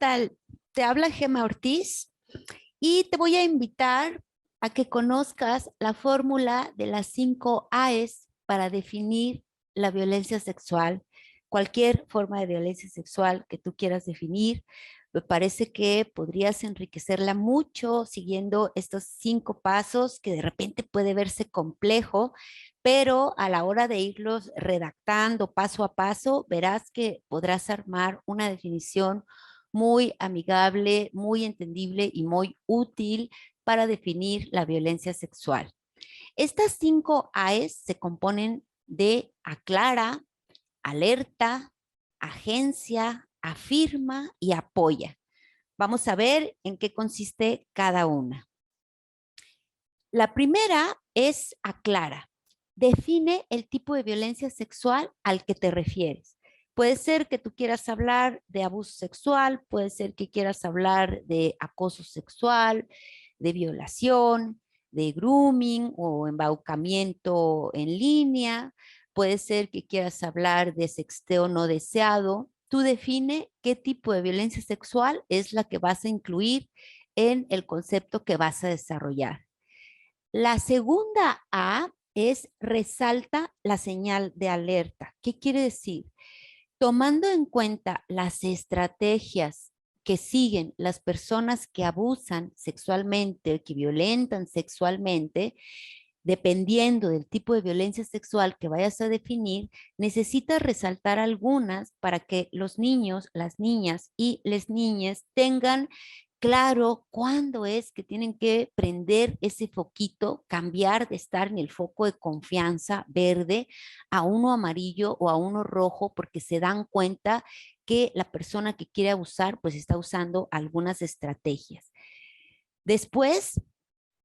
tal? Te habla Gema Ortiz y te voy a invitar a que conozcas la fórmula de las 5 AES para definir la violencia sexual. Cualquier forma de violencia sexual que tú quieras definir, me parece que podrías enriquecerla mucho siguiendo estos 5 pasos que de repente puede verse complejo, pero a la hora de irlos redactando paso a paso, verás que podrás armar una definición muy amigable, muy entendible y muy útil para definir la violencia sexual. Estas 5 AES se componen de aclara, alerta, agencia, afirma y apoya. Vamos a ver en qué consiste cada una. La primera es aclara. Define el tipo de violencia sexual al que te refieres. Puede ser que tú quieras hablar de abuso sexual, puede ser que quieras hablar de acoso sexual, de violación, de grooming o embaucamiento en línea, puede ser que quieras hablar de sexteo no deseado. Tú define qué tipo de violencia sexual es la que vas a incluir en el concepto que vas a desarrollar. La segunda A es resalta la señal de alerta. ¿Qué quiere decir? Tomando en cuenta las estrategias que siguen las personas que abusan sexualmente, que violentan sexualmente, dependiendo del tipo de violencia sexual que vayas a definir, necesitas resaltar algunas para que los niños, las niñas y las niñas tengan claro cuándo es que tienen que prender ese foquito, cambiar de estar en el foco de confianza verde a uno amarillo o a uno rojo, porque se dan cuenta que la persona que quiere abusar pues está usando algunas estrategias. Después,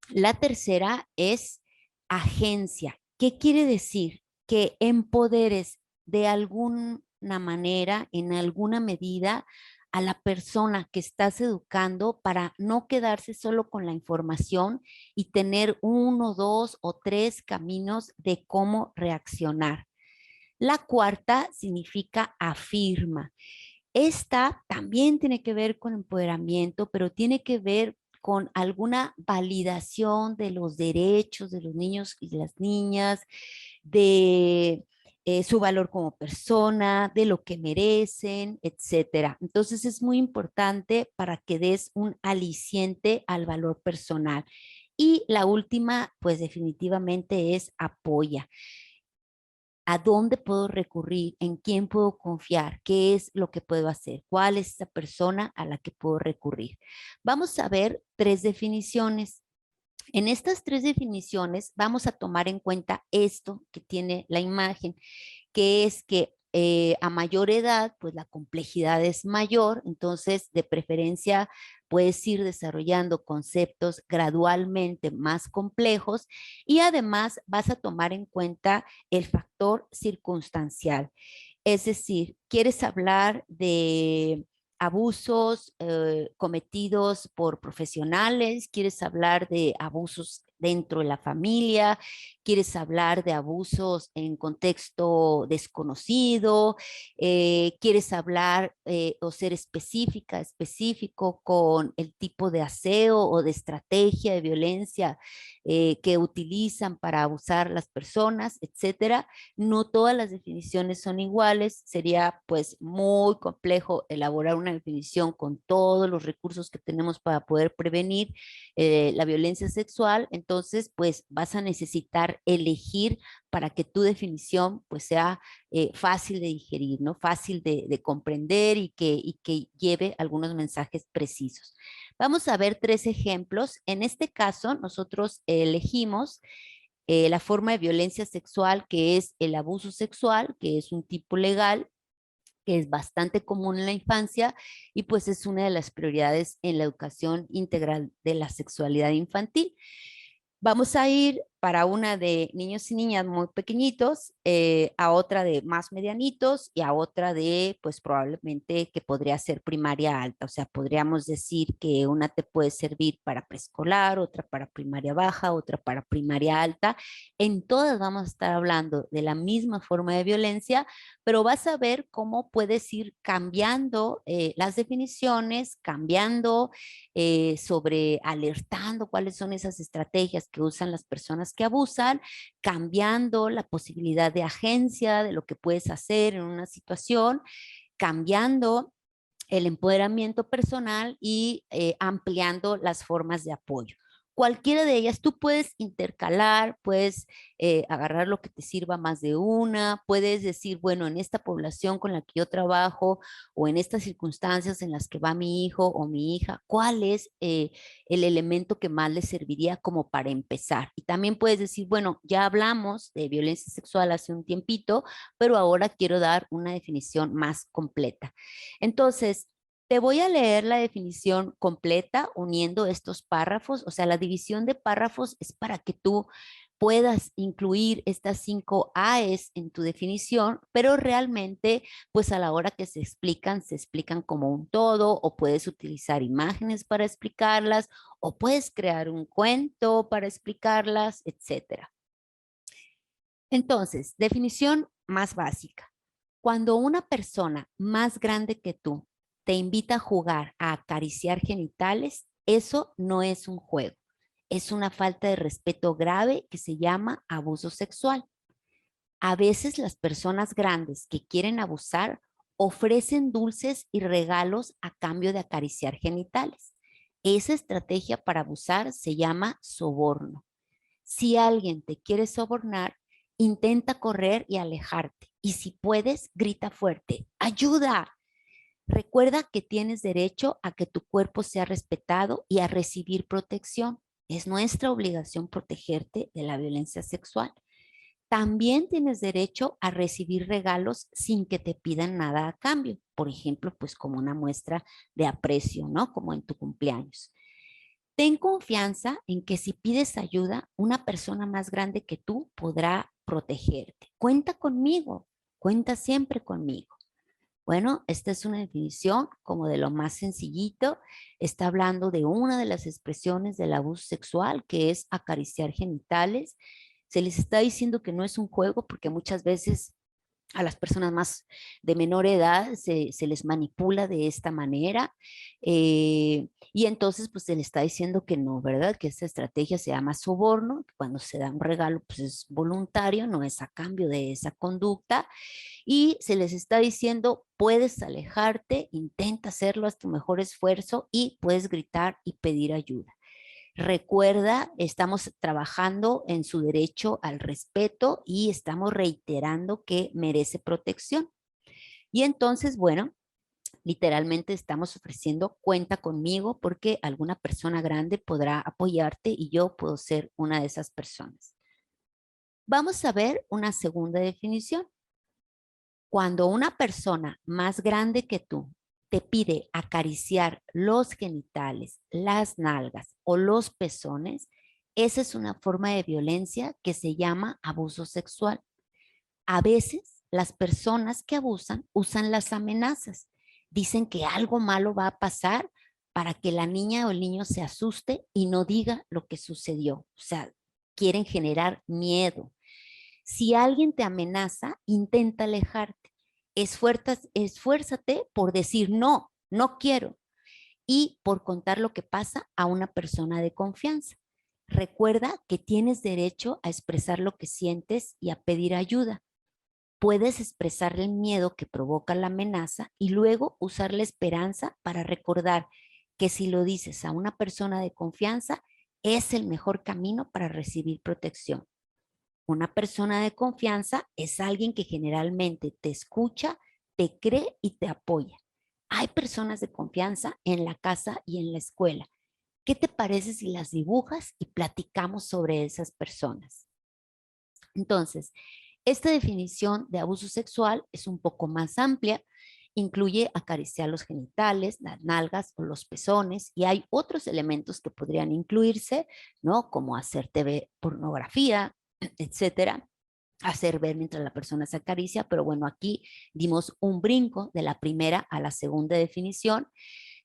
la tercera es agencia. ¿Qué quiere decir? Que empoderes de alguna manera, en alguna medida, a la persona que estás educando para no quedarse solo con la información y tener 1, 2 o 3 caminos de cómo reaccionar. La cuarta significa afirma. Esta también tiene que ver con empoderamiento, pero tiene que ver con alguna validación de los derechos de los niños y las niñas, de su valor como persona, de lo que merecen, etcétera. Entonces es muy importante para que des un aliciente al valor personal. Y la última, pues definitivamente es apoya. ¿A dónde puedo recurrir? ¿En quién puedo confiar? ¿Qué es lo que puedo hacer? ¿Cuál es esa persona a la que puedo recurrir? Vamos a ver 3 definiciones. En estas 3 definiciones vamos a tomar en cuenta esto que tiene la imagen, que es que a mayor edad, pues la complejidad es mayor, entonces de preferencia puedes ir desarrollando conceptos gradualmente más complejos y además vas a tomar en cuenta el factor circunstancial. Es decir, quieres hablar de abusos cometidos por profesionales, quieres hablar de abusos dentro de la familia, quieres hablar de abusos en contexto desconocido, quieres hablar o ser específica, específico con el tipo de aseo o de estrategia de violencia que utilizan para abusar las personas, etcétera. No todas las definiciones son iguales, sería pues muy complejo elaborar una definición con todos los recursos que tenemos para poder prevenir la violencia sexual, entonces pues vas a necesitar elegir para que tu definición pues sea fácil de digerir, ¿no? Fácil de comprender y que lleve algunos mensajes precisos. Vamos a ver 3 ejemplos. En este caso, nosotros elegimos la forma de violencia sexual que es el abuso sexual, que es un tipo legal, que es bastante común en la infancia y pues es una de las prioridades en la educación integral de la sexualidad infantil. Vamos a ir para una de niños y niñas muy pequeñitos, a otra de más medianitos y a otra de, pues probablemente que podría ser primaria alta. O sea, podríamos decir que una te puede servir para preescolar, otra para primaria baja, otra para primaria alta. En todas vamos a estar hablando de la misma forma de violencia, pero vas a ver cómo puedes ir cambiando las definiciones, cambiando sobre alertando cuáles son esas estrategias que usan las personas que abusan, cambiando la posibilidad de agencia de lo que puedes hacer en una situación, cambiando el empoderamiento personal y ampliando las formas de apoyo. Cualquiera de ellas, tú puedes intercalar, puedes agarrar lo que te sirva más de una, puedes decir, bueno, en esta población con la que yo trabajo o en estas circunstancias en las que va mi hijo o mi hija, ¿cuál es el elemento que más les serviría como para empezar? Y también puedes decir, bueno, ya hablamos de violencia sexual hace un tiempito, pero ahora quiero dar una definición más completa. Entonces, te voy a leer la definición completa uniendo estos párrafos. O sea, la división de párrafos es para que tú puedas incluir estas 5 AES en tu definición, pero realmente, pues a la hora que se explican como un todo, o puedes utilizar imágenes para explicarlas, o puedes crear un cuento para explicarlas, etcétera. Entonces, definición más básica. Cuando una persona más grande que tú te invita a jugar a acariciar genitales, eso no es un juego. Es una falta de respeto grave que se llama abuso sexual. A veces las personas grandes que quieren abusar ofrecen dulces y regalos a cambio de acariciar genitales. Esa estrategia para abusar se llama soborno. Si alguien te quiere sobornar, intenta correr y alejarte. Y si puedes, grita fuerte, ¡ayuda! Recuerda que tienes derecho a que tu cuerpo sea respetado y a recibir protección. Es nuestra obligación protegerte de la violencia sexual. También tienes derecho a recibir regalos sin que te pidan nada a cambio. Por ejemplo, pues como una muestra de aprecio, ¿no? Como en tu cumpleaños. Ten confianza en que si pides ayuda, una persona más grande que tú podrá protegerte. Cuenta conmigo, cuenta siempre conmigo. Bueno, esta es una definición como de lo más sencillito. Está hablando de una de las expresiones del abuso sexual, que es acariciar genitales. Se les está diciendo que no es un juego porque muchas veces a las personas más de menor edad se les manipula de esta manera y entonces pues se les está diciendo que no, ¿verdad? Que esta estrategia se llama soborno, que cuando se da un regalo pues es voluntario, no es a cambio de esa conducta y se les está diciendo puedes alejarte, intenta hacerlo a tu mejor esfuerzo y puedes gritar y pedir ayuda. Recuerda, estamos trabajando en su derecho al respeto y estamos reiterando que merece protección. Y entonces, bueno, literalmente estamos ofreciendo cuenta conmigo porque alguna persona grande podrá apoyarte y yo puedo ser una de esas personas. Vamos a ver una segunda definición. Cuando una persona más grande que tú te pide acariciar los genitales, las nalgas o los pezones, esa es una forma de violencia que se llama abuso sexual. A veces las personas que abusan usan las amenazas. Dicen que algo malo va a pasar para que la niña o el niño se asuste y no diga lo que sucedió. O sea, quieren generar miedo. Si alguien te amenaza, intenta alejarte. Esfuérzate por decir no, no quiero y por contar lo que pasa a una persona de confianza. Recuerda que tienes derecho a expresar lo que sientes y a pedir ayuda. Puedes expresar el miedo que provoca la amenaza y luego usar la esperanza para recordar que si lo dices a una persona de confianza, es el mejor camino para recibir protección. Una persona de confianza es alguien que generalmente te escucha, te cree y te apoya. Hay personas de confianza en la casa y en la escuela. ¿Qué te parece si las dibujas y platicamos sobre esas personas? Entonces, esta definición de abuso sexual es un poco más amplia Incluye acariciar los genitales, las nalgas o los pezones, y hay otros elementos que podrían incluirse, ¿no? Como hacerte ver pornografía, etcétera, hacer ver mientras la persona se acaricia, pero bueno, aquí dimos un brinco de la primera a la segunda definición.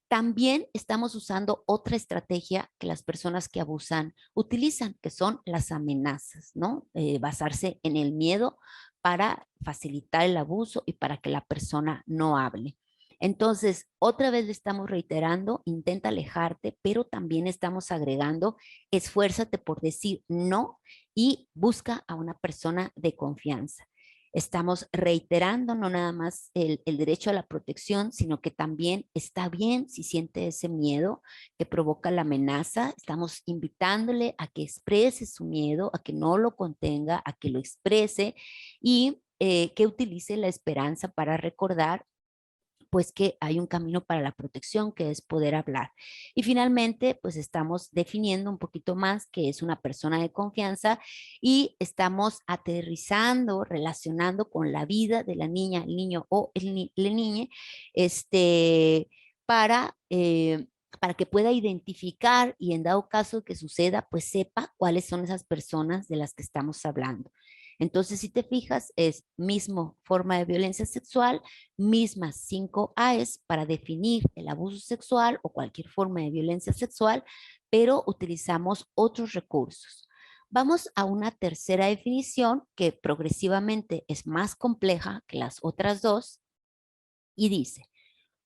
También estamos usando otra estrategia que las personas que abusan utilizan, que son las amenazas, ¿no? Basarse en el miedo para facilitar el abuso y para que la persona no hable. Entonces, otra vez le estamos reiterando, intenta alejarte, pero también estamos agregando, esfuérzate por decir no y busca a una persona de confianza. Estamos reiterando no nada más el derecho a la protección, sino que también está bien si siente ese miedo que provoca la amenaza. Estamos invitándole a que exprese su miedo, a que no lo contenga, a que lo exprese y que utilice la esperanza para recordar pues que hay un camino para la protección que es poder hablar. Y finalmente, pues estamos definiendo un poquito más qué es una persona de confianza y estamos aterrizando, relacionando con la vida de la niña, el niño o la niña, para, para que pueda identificar y en dado caso que suceda, pues sepa cuáles son esas personas de las que estamos hablando. Entonces, si te fijas, es mismo forma de violencia sexual, mismas 5 AES para definir el abuso sexual o cualquier forma de violencia sexual, pero utilizamos otros recursos. Vamos a una tercera definición que progresivamente es más compleja que las otras dos y dice,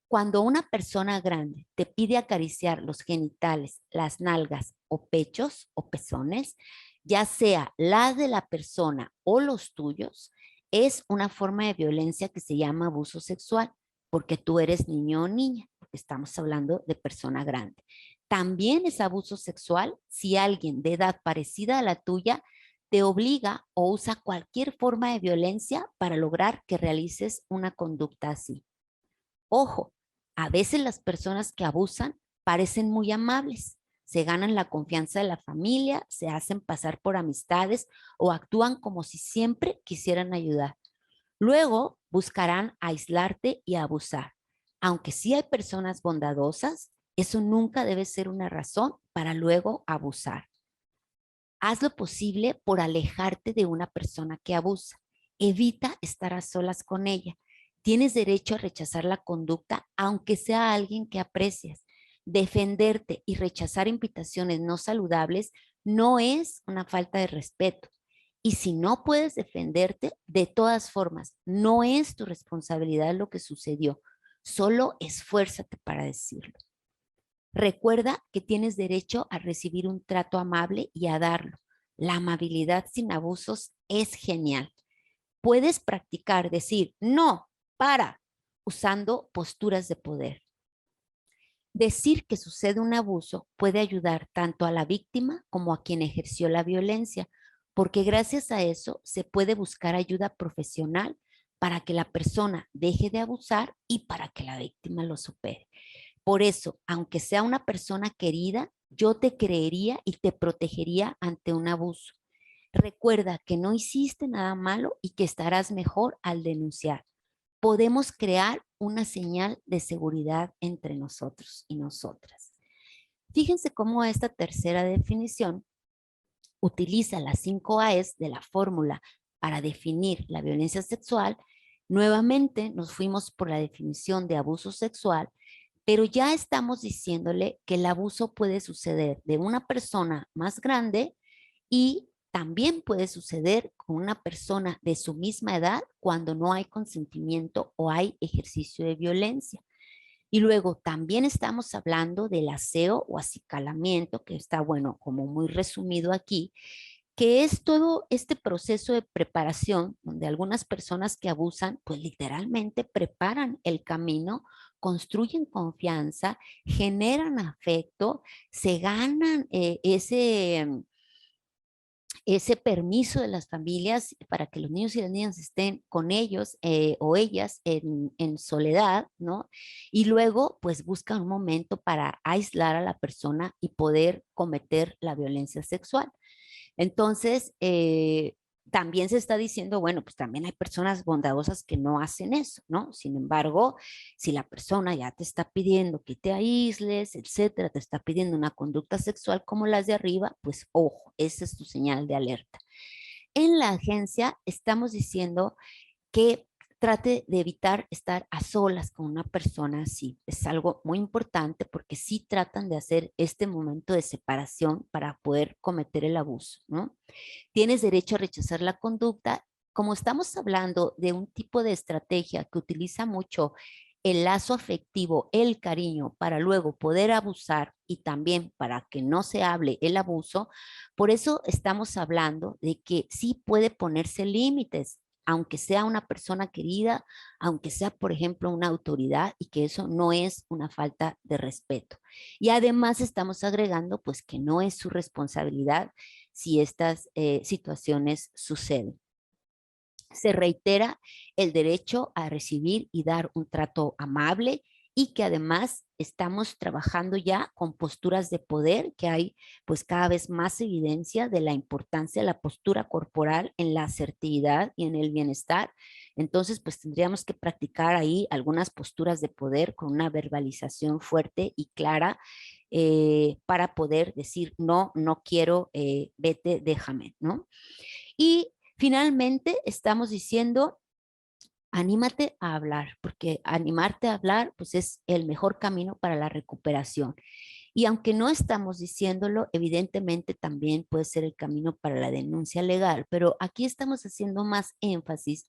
cuando una persona grande te pide acariciar los genitales, las nalgas o pechos o pezones, ya sea la de la persona o los tuyos, es una forma de violencia que se llama abuso sexual, porque tú eres niño o niña, porque estamos hablando de persona grande. También es abuso sexual si alguien de edad parecida a la tuya te obliga o usa cualquier forma de violencia para lograr que realices una conducta así. Ojo, a veces las personas que abusan parecen muy amables, se ganan la confianza de la familia, se hacen pasar por amistades o actúan como si siempre quisieran ayudar. Luego buscarán aislarte y abusar. Aunque sí hay personas bondadosas, eso nunca debe ser una razón para luego abusar. Haz lo posible por alejarte de una persona que abusa. Evita estar a solas con ella. Tienes derecho a rechazar la conducta, aunque sea alguien que aprecias. Defenderte y rechazar invitaciones no saludables no es una falta de respeto. Y si no puedes defenderte, de todas formas, no es tu responsabilidad lo que sucedió. Solo esfuérzate para decirlo. Recuerda que tienes derecho a recibir un trato amable y a darlo. La amabilidad sin abusos es genial. Puedes practicar decir no, para, usando posturas de poder. Decir que sucede un abuso puede ayudar tanto a la víctima como a quien ejerció la violencia, porque gracias a eso se puede buscar ayuda profesional para que la persona deje de abusar y para que la víctima lo supere. Por eso, aunque sea una persona querida, yo te creería y te protegería ante un abuso. Recuerda que no hiciste nada malo y que estarás mejor al denunciar. Podemos crear una señal de seguridad entre nosotros y nosotras. Fíjense cómo esta tercera definición utiliza las 5 AES de la fórmula para definir la violencia sexual. Nuevamente nos fuimos por la definición de abuso sexual, pero ya estamos diciéndole que el abuso puede suceder de una persona más grande y también puede suceder con una persona de su misma edad cuando no hay consentimiento o hay ejercicio de violencia. Y luego también estamos hablando del aseo o acicalamiento, que está, bueno, como muy resumido aquí, que es todo este proceso de preparación donde algunas personas que abusan, pues literalmente preparan el camino, construyen confianza, generan afecto, se ganan ese permiso de las familias para que los niños y las niñas estén con ellos o ellas en soledad, ¿no? Y luego, pues buscan un momento para aislar a la persona y poder cometer la violencia sexual. Entonces, también se está diciendo, bueno, pues también hay personas bondadosas que no hacen eso, ¿no? Sin embargo, si la persona ya te está pidiendo que te aísles, etcétera, te está pidiendo una conducta sexual como las de arriba, pues ojo, esa es tu señal de alerta. En la agencia estamos diciendo que trate de evitar estar a solas con una persona así. Es algo muy importante porque sí tratan de hacer este momento de separación para poder cometer el abuso, ¿no? Tienes derecho a rechazar la conducta. Como estamos hablando de un tipo de estrategia que utiliza mucho el lazo afectivo, el cariño, para luego poder abusar y también para que no se hable el abuso, por eso estamos hablando de que sí puede ponerse límites, aunque sea una persona querida, aunque sea, por ejemplo, una autoridad, y que eso no es una falta de respeto. Y además estamos agregando, pues, que no es su responsabilidad si estas situaciones suceden. Se reitera el derecho a recibir y dar un trato amable, y que además estamos trabajando ya con posturas de poder, que hay pues cada vez más evidencia de la importancia de la postura corporal en la asertividad y en el bienestar. Entonces pues tendríamos que practicar ahí algunas posturas de poder con una verbalización fuerte y clara, para poder decir no, no quiero, vete, déjame, ¿no? Y finalmente estamos diciendo, anímate a hablar, porque animarte a hablar pues es el mejor camino para la recuperación. Y aunque no estamos diciéndolo, evidentemente también puede ser el camino para la denuncia legal, pero aquí estamos haciendo más énfasis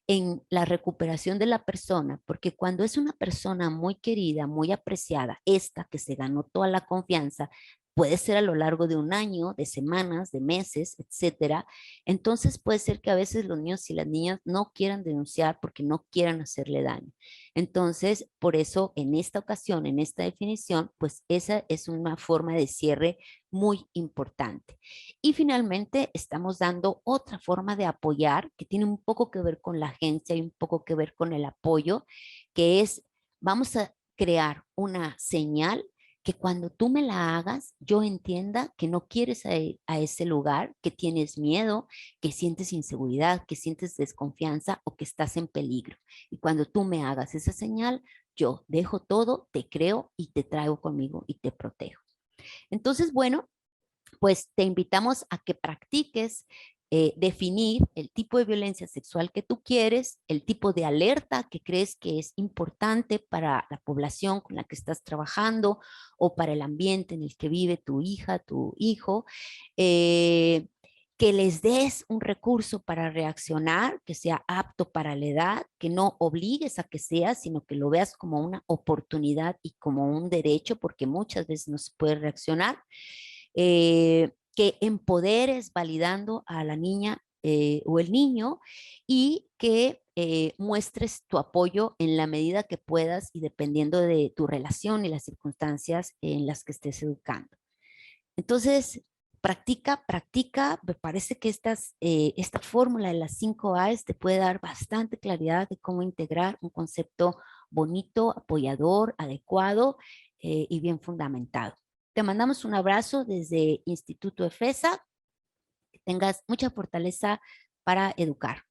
en la recuperación de la persona, porque cuando es una persona muy querida, muy apreciada, esta que se ganó toda la confianza, puede ser a lo largo de un año, de semanas, de meses, etcétera. Entonces puede ser que a veces los niños y las niñas no quieran denunciar porque no quieran hacerle daño. Entonces, por eso en esta ocasión, en esta definición, pues esa es una forma de cierre muy importante. Y finalmente estamos dando otra forma de apoyar que tiene un poco que ver con la agencia y un poco que ver con el apoyo, que es, vamos a crear una señal que cuando tú me la hagas, yo entienda que no quieres ir a ese lugar, que tienes miedo, que sientes inseguridad, que sientes desconfianza o que estás en peligro. Y cuando tú me hagas esa señal, yo dejo todo, te creo y te traigo conmigo y te protejo. Entonces, bueno, pues te invitamos a que practiques definir el tipo de violencia sexual que tú quieres, el tipo de alerta que crees que es importante para la población con la que estás trabajando o para el ambiente en el que vive tu hija, tu hijo, eh, que les des un recurso para reaccionar, que sea apto para la edad, que no obligues a que sea, sino que lo veas como una oportunidad y como un derecho, porque muchas veces no se puede reaccionar, que empoderes validando a la niña o el niño, y que muestres tu apoyo en la medida que puedas y dependiendo de tu relación y las circunstancias en las que estés educando. Entonces, practica, practica. Me parece que esta fórmula de las 5 A's te puede dar bastante claridad de cómo integrar un concepto bonito, apoyador, adecuado, y bien fundamentado. Te mandamos un abrazo desde Instituto EFESA. Que tengas mucha fortaleza para educar.